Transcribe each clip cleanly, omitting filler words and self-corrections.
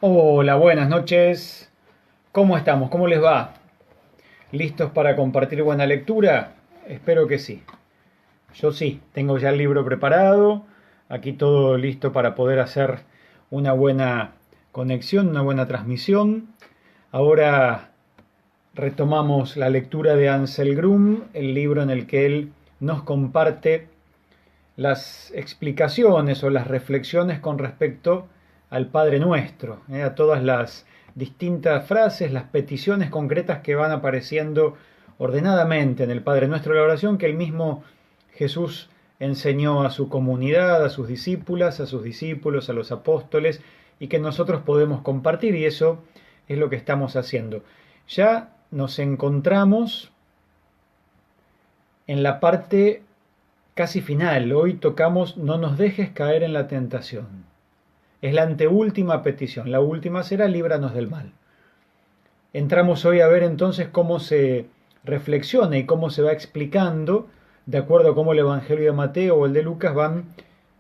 Hola, buenas noches. ¿Cómo estamos? ¿Cómo les va? ¿Listos para compartir buena lectura? Espero que sí. Yo sí, tengo ya el libro preparado, aquí todo listo para poder hacer una buena conexión, una buena transmisión. Ahora retomamos la lectura de Ansel Grum, el libro en el que él nos comparte las explicaciones o las reflexiones con respecto al Padre Nuestro, a todas las distintas frases, las peticiones concretas que van apareciendo ordenadamente en el Padre Nuestro, la oración que el mismo Jesús enseñó a su comunidad, a sus discípulas, a sus discípulos, a los apóstoles, y que nosotros podemos compartir, y eso es lo que estamos haciendo. Ya nos encontramos en la parte casi final. Hoy tocamos "No nos dejes caer en la tentación". Es la anteúltima petición. La última será "Líbranos del mal". Entramos hoy a ver entonces cómo se reflexiona y cómo se va explicando, de acuerdo a cómo el Evangelio de Mateo o el de Lucas van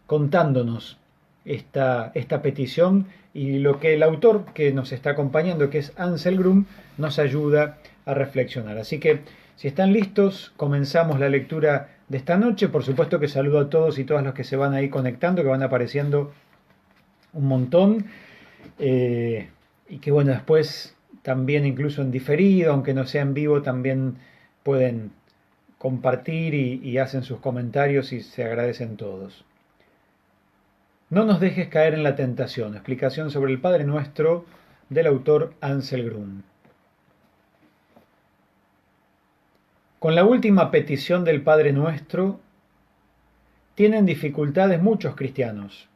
contándonos esta petición, y lo que el autor que nos está acompañando, que es Ansel Grum, nos ayuda a reflexionar. Así que, si están listos, comenzamos la lectura de esta noche. Por supuesto que saludo a todos y todas los que se van ahí conectando, que van apareciendo un montón, y que bueno, después también incluso en diferido, aunque no sea en vivo, también pueden compartir y hacen sus comentarios y se agradecen todos. No nos dejes caer en la tentación. Explicación sobre el Padre Nuestro del autor Ansel Grum. Con la última petición del Padre Nuestro tienen dificultades muchos cristianos.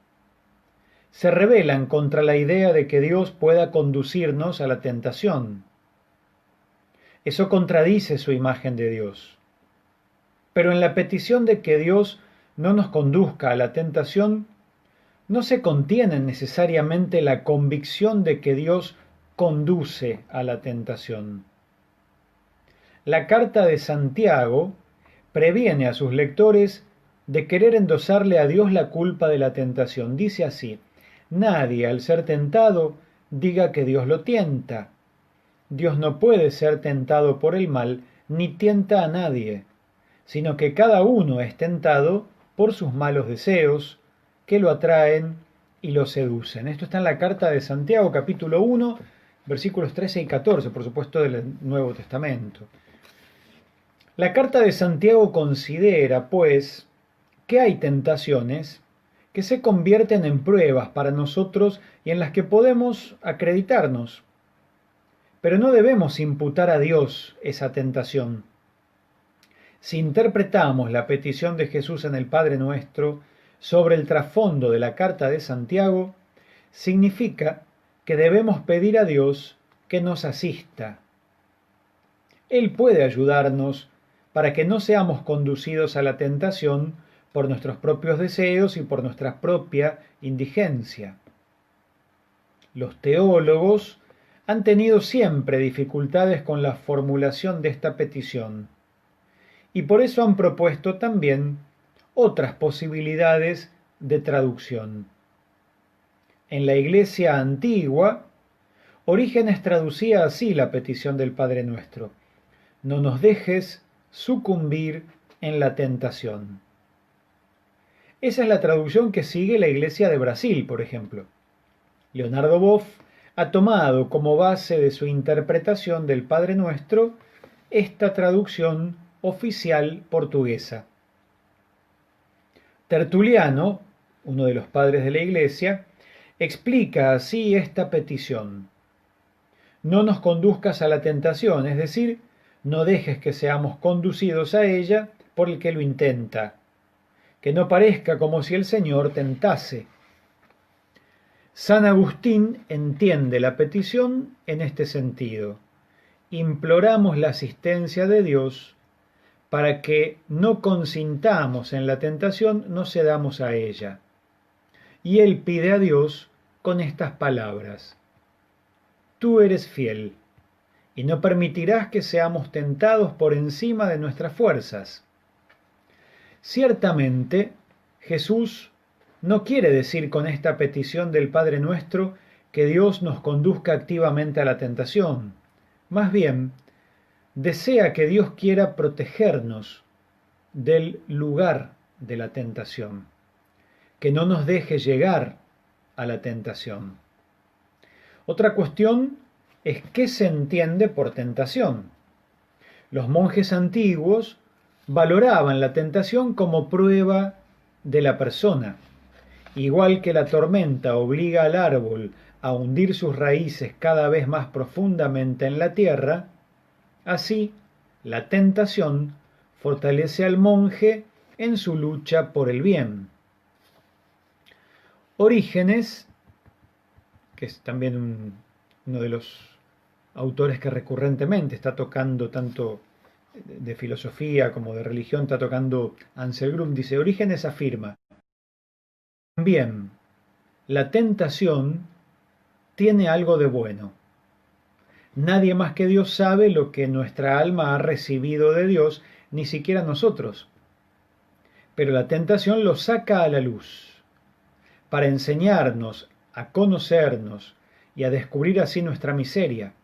Se rebelan contra la idea de que Dios pueda conducirnos a la tentación. Eso contradice su imagen de Dios. Pero en la petición de que Dios no nos conduzca a la tentación, no se contiene necesariamente la convicción de que Dios conduce a la tentación. La carta de Santiago previene a sus lectores de querer endosarle a Dios la culpa de la tentación. Dice así: nadie, al ser tentado, diga que Dios lo tienta. Dios no puede ser tentado por el mal, ni tienta a nadie, sino que cada uno es tentado por sus malos deseos, que lo atraen y lo seducen. Esto está en la carta de Santiago, capítulo 1, versículos 13 y 14, por supuesto del Nuevo Testamento. La carta de Santiago considera, pues, que hay tentaciones que se convierten en pruebas para nosotros y en las que podemos acreditarnos. Pero no debemos imputar a Dios esa tentación. Si interpretamos la petición de Jesús en el Padre Nuestro sobre el trasfondo de la carta de Santiago, significa que debemos pedir a Dios que nos asista. Él puede ayudarnos para que no seamos conducidos a la tentación por nuestros propios deseos y por nuestra propia indigencia. Los teólogos han tenido siempre dificultades con la formulación de esta petición, y por eso han propuesto también otras posibilidades de traducción. En la Iglesia antigua, Orígenes traducía así la petición del Padre Nuestro: no nos dejes sucumbir en la tentación. Esa es la traducción que sigue la Iglesia de Brasil, por ejemplo. Leonardo Boff ha tomado como base de su interpretación del Padre Nuestro esta traducción oficial portuguesa. Tertuliano, uno de los padres de la Iglesia, explica así esta petición: no nos conduzcas a la tentación, es decir, no dejes que seamos conducidos a ella por el que lo intenta, que no parezca como si el Señor tentase. San Agustín entiende la petición en este sentido: imploramos la asistencia de Dios para que no consintamos en la tentación, no cedamos a ella. Y él pide a Dios con estas palabras: tú eres fiel, y no permitirás que seamos tentados por encima de nuestras fuerzas. Ciertamente, Jesús no quiere decir con esta petición del Padre Nuestro que Dios nos conduzca activamente a la tentación. Más bien, desea que Dios quiera protegernos del lugar de la tentación, que no nos deje llegar a la tentación. Otra cuestión es qué se entiende por tentación. Los monjes antiguos valoraban la tentación como prueba de la persona. Igual que la tormenta obliga al árbol a hundir sus raíces cada vez más profundamente en la tierra, así la tentación fortalece al monje en su lucha por el bien. Orígenes, que es también uno de los autores que recurrentemente está tocando tanto de filosofía como de religión, está tocando Ansel Grum, dice: Orígenes afirma: bien, la tentación tiene algo de bueno. Nadie más que Dios sabe lo que nuestra alma ha recibido de Dios, ni siquiera nosotros. Pero la tentación lo saca a la luz, para enseñarnos a conocernos y a descubrir así nuestra miseria,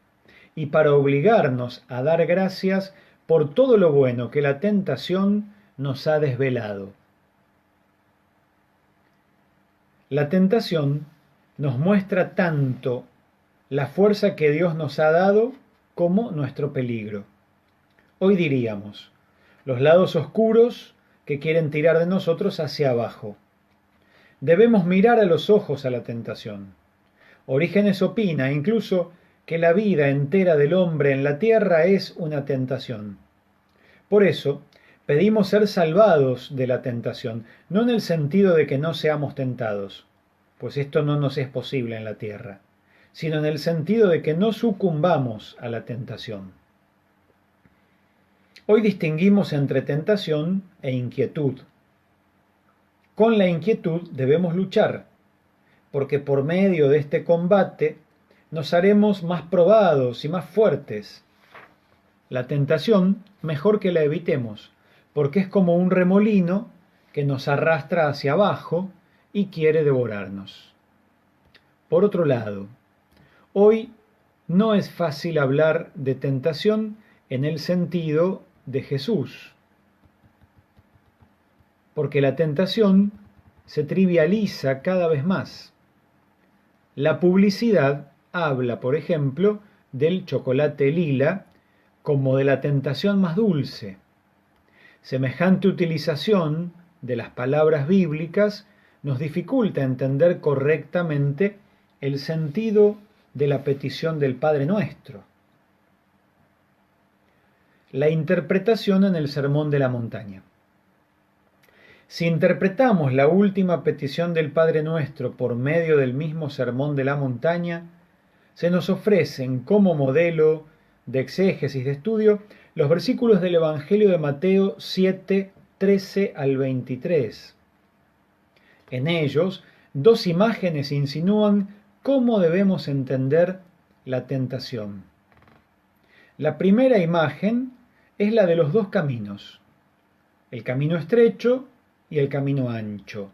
y para obligarnos a dar gracias por todo lo bueno que la tentación nos ha desvelado. La tentación nos muestra tanto la fuerza que Dios nos ha dado como nuestro peligro. Hoy diríamos, los lados oscuros que quieren tirar de nosotros hacia abajo. Debemos mirar a los ojos a la tentación. Orígenes opina incluso que la vida entera del hombre en la tierra es una tentación. Por eso, pedimos ser salvados de la tentación, no en el sentido de que no seamos tentados, pues esto no nos es posible en la tierra, sino en el sentido de que no sucumbamos a la tentación. Hoy distinguimos entre tentación e inquietud. Con la inquietud debemos luchar, porque por medio de este combate nos haremos más probados y más fuertes. La tentación, mejor que la evitemos, porque es como un remolino que nos arrastra hacia abajo y quiere devorarnos. Por otro lado, hoy no es fácil hablar de tentación en el sentido de Jesús, porque la tentación se trivializa cada vez más. La publicidad habla, por ejemplo, del chocolate lila como de la tentación más dulce. Semejante utilización de las palabras bíblicas nos dificulta entender correctamente el sentido de la petición del Padre Nuestro. La interpretación en el Sermón de la Montaña. Si interpretamos la última petición del Padre Nuestro por medio del mismo Sermón de la Montaña, se nos ofrecen como modelo de exégesis de estudio los versículos del Evangelio de Mateo 7, 13 al 23. En ellos, dos imágenes insinúan cómo debemos entender la tentación. La primera imagen es la de los dos caminos, el camino estrecho y el camino ancho.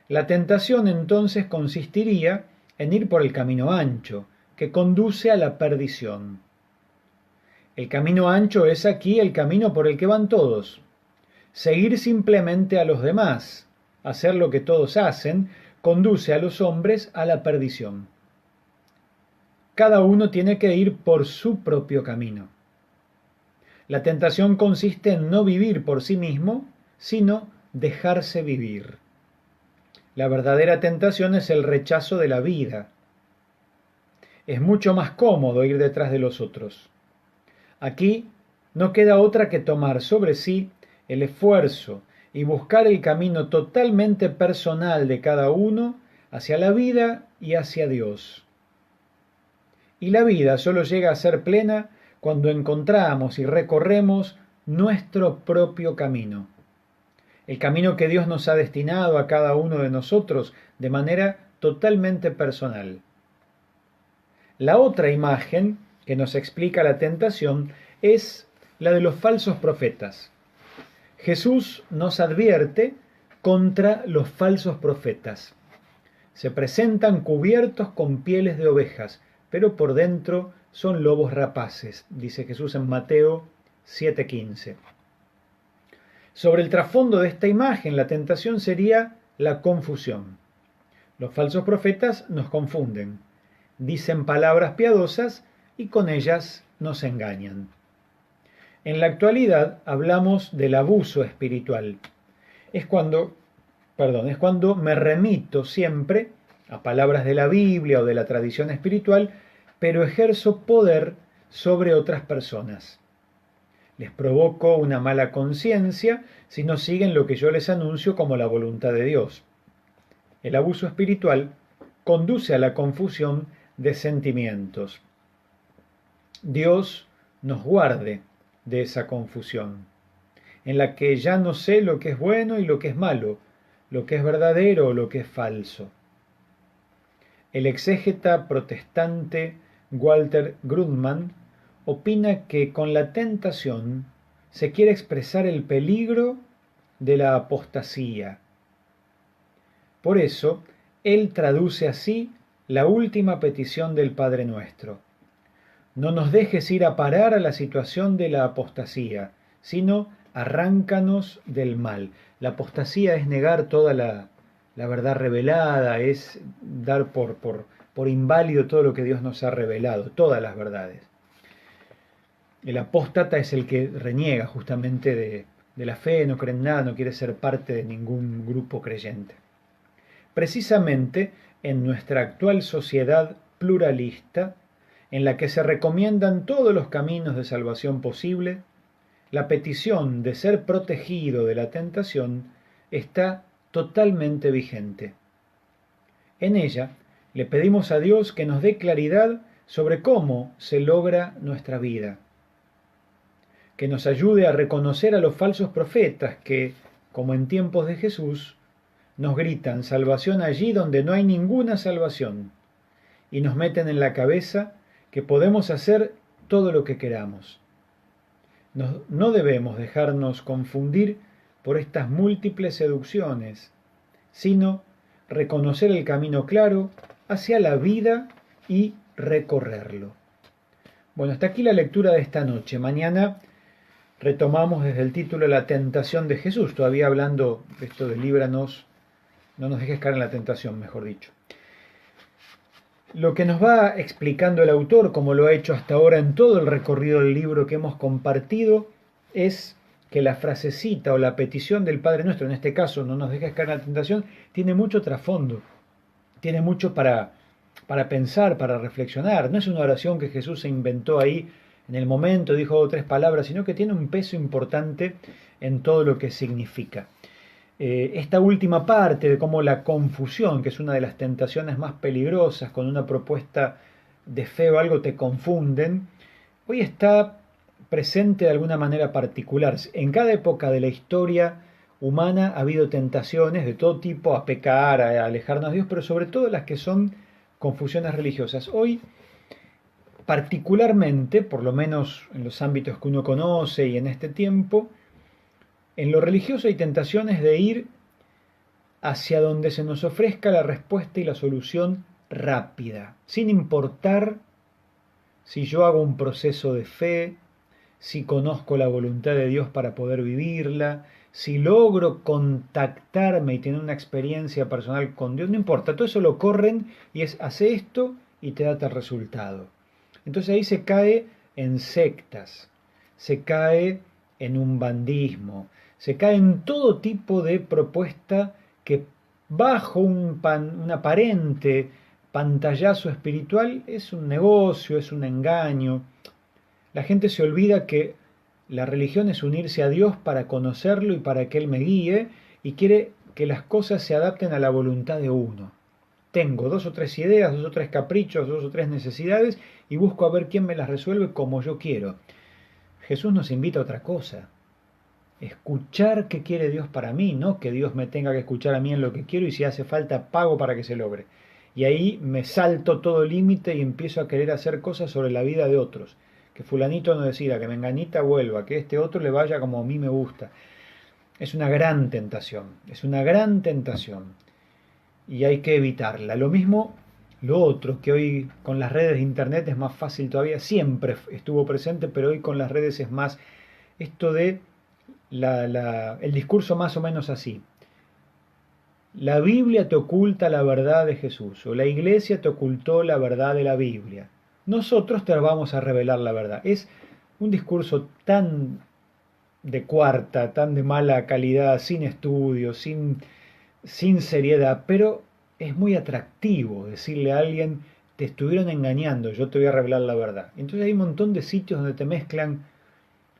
La tentación entonces consistiría en ir por el camino ancho, que conduce a la perdición. El camino ancho es aquí el camino por el que van todos. Seguir simplemente a los demás, hacer lo que todos hacen, conduce a los hombres a la perdición. Cada uno tiene que ir por su propio camino. La tentación consiste en no vivir por sí mismo, sino dejarse vivir. La verdadera tentación es el rechazo de la vida. Es mucho más cómodo ir detrás de los otros. Aquí no queda otra que tomar sobre sí el esfuerzo y buscar el camino totalmente personal de cada uno hacia la vida y hacia Dios. Y la vida solo llega a ser plena cuando encontramos y recorremos nuestro propio camino. El camino que Dios nos ha destinado a cada uno de nosotros de manera totalmente personal. La otra imagen que nos explica la tentación es la de los falsos profetas. Jesús nos advierte contra los falsos profetas. Se presentan cubiertos con pieles de ovejas, pero por dentro son lobos rapaces, dice Jesús en Mateo 7:15. Sobre el trasfondo de esta imagen, la tentación sería la confusión. Los falsos profetas nos confunden, dicen palabras piadosas y con ellas nos engañan. En la actualidad hablamos del abuso espiritual. Es cuando me remito siempre a palabras de la Biblia o de la tradición espiritual, pero ejerzo poder sobre otras personas. Les provoco una mala conciencia si no siguen lo que yo les anuncio como la voluntad de Dios. El abuso espiritual conduce a la confusión de sentimientos. Dios nos guarde de esa confusión, en la que ya no sé lo que es bueno y lo que es malo, lo que es verdadero o lo que es falso. El exégeta protestante Walter Grundmann opina que con la tentación se quiere expresar el peligro de la apostasía. Por eso, él traduce así la última petición del Padre Nuestro. No nos dejes ir a parar a la situación de la apostasía, sino arráncanos del mal. La apostasía es negar toda la verdad revelada, es dar por inválido todo lo que Dios nos ha revelado, todas las verdades. El apóstata es el que reniega justamente de la fe, no cree en nada, no quiere ser parte de ningún grupo creyente. Precisamente en nuestra actual sociedad pluralista, en la que se recomiendan todos los caminos de salvación posible, la petición de ser protegido de la tentación está totalmente vigente. En ella le pedimos a Dios que nos dé claridad sobre cómo se logra nuestra vida, que nos ayude a reconocer a los falsos profetas que, como en tiempos de Jesús, nos gritan salvación allí donde no hay ninguna salvación y nos meten en la cabeza que podemos hacer todo lo que queramos. No debemos dejarnos confundir por estas múltiples seducciones, sino reconocer el camino claro hacia la vida y recorrerlo. Bueno, hasta aquí la lectura de esta noche. Mañana retomamos desde el título La tentación de Jesús, todavía hablando de esto de líbranos, no nos dejes caer en la tentación, mejor dicho. Lo que nos va explicando el autor, como lo ha hecho hasta ahora en todo el recorrido del libro que hemos compartido, es que la frasecita o la petición del Padre Nuestro, en este caso, no nos dejes caer en la tentación, tiene mucho trasfondo, tiene mucho para pensar, para reflexionar. No es una oración que Jesús se inventó ahí en el momento, dijo 3 palabras, sino que tiene un peso importante en todo lo que significa. Esta última parte de cómo la confusión, que es una de las tentaciones más peligrosas, con una propuesta de fe o algo te confunden, hoy está presente de alguna manera particular. En cada época de la historia humana ha habido tentaciones de todo tipo a pecar, a alejarnos de Dios, pero sobre todo las que son confusiones religiosas. Hoy, particularmente, por lo menos en los ámbitos que uno conoce y en este tiempo, en lo religioso hay tentaciones de ir hacia donde se nos ofrezca la respuesta y la solución rápida, sin importar si yo hago un proceso de fe, si conozco la voluntad de Dios para poder vivirla, si logro contactarme y tener una experiencia personal con Dios, no importa, todo eso lo corren y es, hace esto y te da tal resultado. Entonces ahí se cae en sectas, se cae en un bandismo, se cae en todo tipo de propuesta que bajo un aparente pantallazo espiritual es un negocio, es un engaño. La gente se olvida que la religión es unirse a Dios para conocerlo y para que Él me guíe, y quiere que las cosas se adapten a la voluntad de uno. Tengo 2 o 3 ideas, 2 o 3 caprichos, 2 o 3 necesidades y busco a ver quién me las resuelve como yo quiero. Jesús nos invita a otra cosa. Escuchar qué quiere Dios para mí, no que Dios me tenga que escuchar a mí en lo que quiero y si hace falta pago para que se logre. Y ahí me salto todo límite y empiezo a querer hacer cosas sobre la vida de otros. Que fulanito no decida, que menganita vuelva, que este otro le vaya como a mí me gusta. Es una gran tentación, es una gran tentación. y hay que evitarla. Lo mismo, lo otro, que hoy con las redes de internet es más fácil todavía, siempre estuvo presente, pero hoy con las redes es más esto de el discurso más o menos así. La Biblia te oculta la verdad de Jesús, o la iglesia te ocultó la verdad de la Biblia. Nosotros te vamos a revelar la verdad. Es un discurso tan de cuarta, tan de mala calidad, sin estudios, sin seriedad, pero es muy atractivo decirle a alguien, te estuvieron engañando, yo te voy a revelar la verdad. Entonces hay un montón de sitios donde te mezclan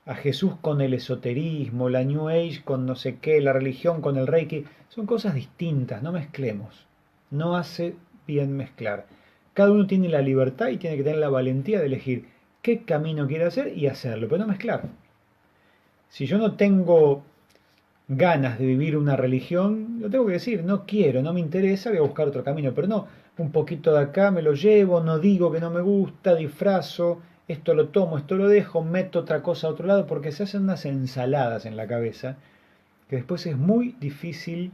a Jesús con el esoterismo, la New Age con no sé qué, la religión con el Reiki. Son cosas distintas, no mezclemos. No hace bien mezclar. Cada uno tiene la libertad y tiene que tener la valentía de elegir qué camino quiere hacer y hacerlo, pero no mezclar. Si yo no tengo ganas de vivir una religión, lo tengo que decir, no quiero, no me interesa, voy a buscar otro camino, pero no, un poquito de acá me lo llevo, no digo que no me gusta, disfrazo, esto lo tomo, esto lo dejo, meto otra cosa a otro lado, porque se hacen unas ensaladas en la cabeza, que después es muy difícil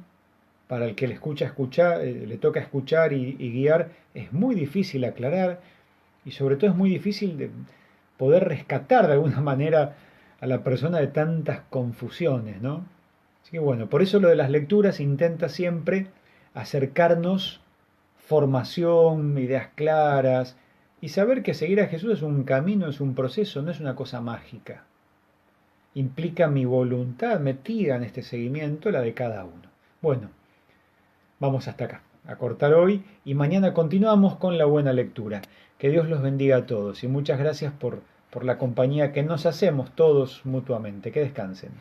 para el que le escucha escuchar, le toca escuchar y guiar, es muy difícil aclarar, y sobre todo es muy difícil de poder rescatar de alguna manera a la persona de tantas confusiones, ¿no? Así que bueno, por eso lo de las lecturas intenta siempre acercarnos formación, ideas claras y saber que seguir a Jesús es un camino, es un proceso, no es una cosa mágica. Implica mi voluntad metida en este seguimiento, la de cada uno. Bueno, vamos hasta acá, a cortar hoy y mañana continuamos con la buena lectura. Que Dios los bendiga a todos y muchas gracias por la compañía que nos hacemos todos mutuamente. Que descansen.